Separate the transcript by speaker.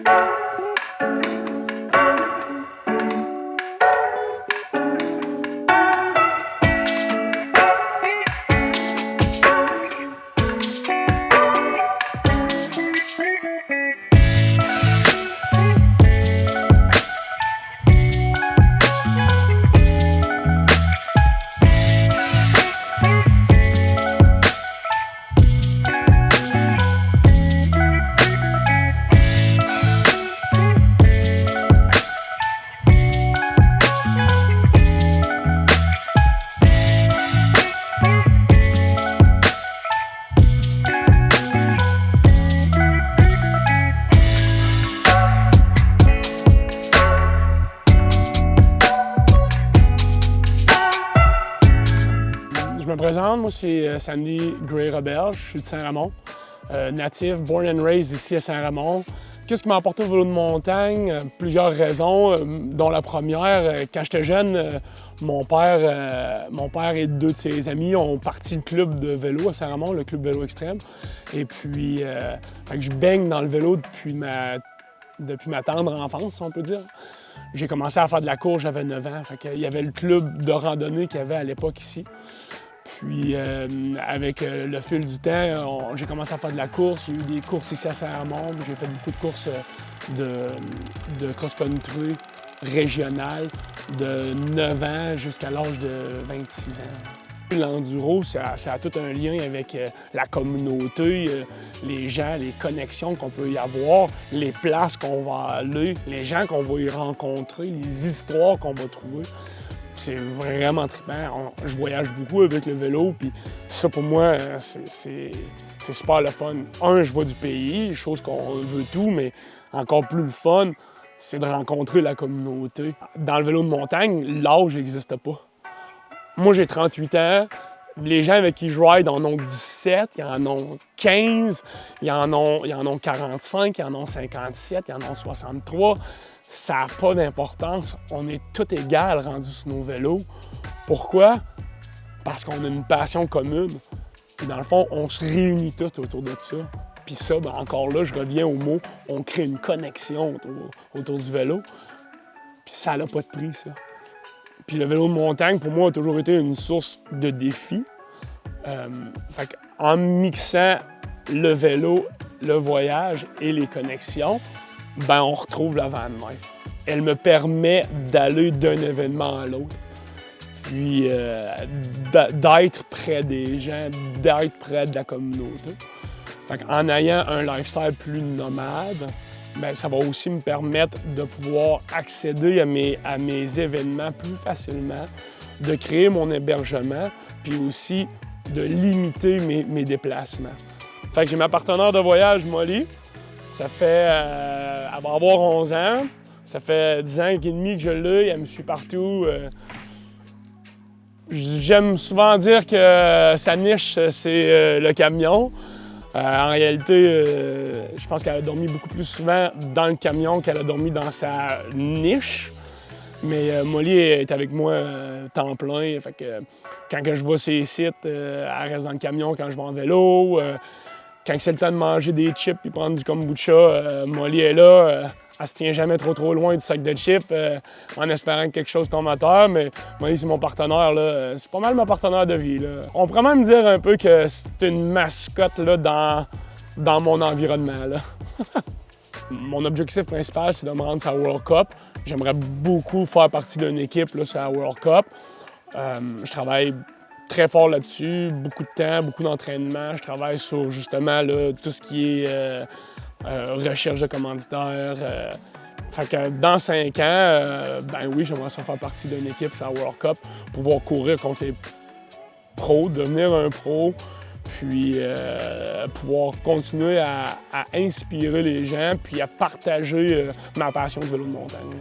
Speaker 1: Je me présente, moi c'est Sandy Gray-Roberge, je suis de Saint-Ramon, natif, born and raised ici à Saint-Ramon. Qu'est-ce qui m'a apporté au vélo de montagne? Plusieurs raisons, dont la première, quand j'étais jeune, mon père et deux de ses amis ont parti le club de vélo à Saint-Ramon, le club vélo extrême. Et puis, fait que je baigne dans le vélo depuis ma tendre enfance, si on peut dire. J'ai commencé à faire de la course, j'avais 9 ans. Fait qu'il y avait le club de randonnée qu'il y avait à l'époque ici. Puis, avec le fil du temps, j'ai commencé à faire de la course. Il y a eu des courses ici à Saint-Ramon. J'ai fait beaucoup de courses de cross-country régionales de 9 ans jusqu'à l'âge de 26 ans. L'enduro, ça a tout un lien avec la communauté, les gens, les connexions qu'on peut y avoir, les places qu'on va aller, les gens qu'on va y rencontrer, les histoires qu'on va trouver. C'est vraiment trippant. Je voyage beaucoup avec le vélo, puis ça, pour moi, c'est super le fun. Je vois du pays, chose qu'on veut tout, mais encore plus le fun, c'est de rencontrer la communauté. Dans le vélo de montagne, l'âge n'existe pas. Moi, j'ai 38 ans. Les gens avec qui je ride en ont 17, ils en ont 15, ils en ont 45, ils en ont 57, ils en ont 63. Ça n'a pas d'importance. On est tous égaux rendus sur nos vélos. Pourquoi? Parce qu'on a une passion commune. Puis dans le fond, on se réunit tous autour de ça. Puis ça, ben encore là, je reviens au mot, on crée une connexion autour du vélo. Puis ça n'a pas de prix, ça. Puis le vélo de montagne, pour moi, a toujours été une source de défi. Fait qu'en mixant le vélo, le voyage et les connexions, ben on retrouve la Van Life. Elle me permet d'aller d'un événement à l'autre, puis d'être près des gens, d'être près de la communauté. Fait qu'en ayant un lifestyle plus nomade, ben ça va aussi me permettre de pouvoir accéder à mes événements plus facilement, de créer mon hébergement, puis aussi de limiter mes déplacements. Fait que j'ai ma partenaire de voyage, Molly. Ça fait, elle va avoir 11 ans. Ça fait 10 ans et demi que je l'ai. Elle me suit partout. J'aime souvent dire que sa niche, c'est le camion. En réalité, je pense qu'elle a dormi beaucoup plus souvent dans le camion qu'elle a dormi dans sa niche. Mais Molly est avec moi temps plein. Fait que, quand je vais sur les sites, elle reste dans le camion quand je vais en vélo. Quand c'est le temps de manger des chips et prendre du kombucha, Molly est là. Elle se tient jamais trop loin du sac de chips en espérant que quelque chose tombe à terre. Mais Molly, c'est mon partenaire. C'est pas mal mon partenaire de vie. Là. On pourrait même dire un peu que c'est une mascotte là, dans mon environnement. Là. Mon objectif principal, c'est de me rendre sur la World Cup. J'aimerais beaucoup faire partie d'une équipe là, sur la World Cup. Je travaille très fort là-dessus, beaucoup de temps, beaucoup d'entraînement. Je travaille sur justement là, tout ce qui est recherche de commanditaires. Fait que dans 5 ans, ben oui, j'aimerais ça faire partie d'une équipe sur la World Cup, pouvoir courir contre les pros, devenir un pro, puis pouvoir continuer à inspirer les gens, puis à partager ma passion de vélo de montagne.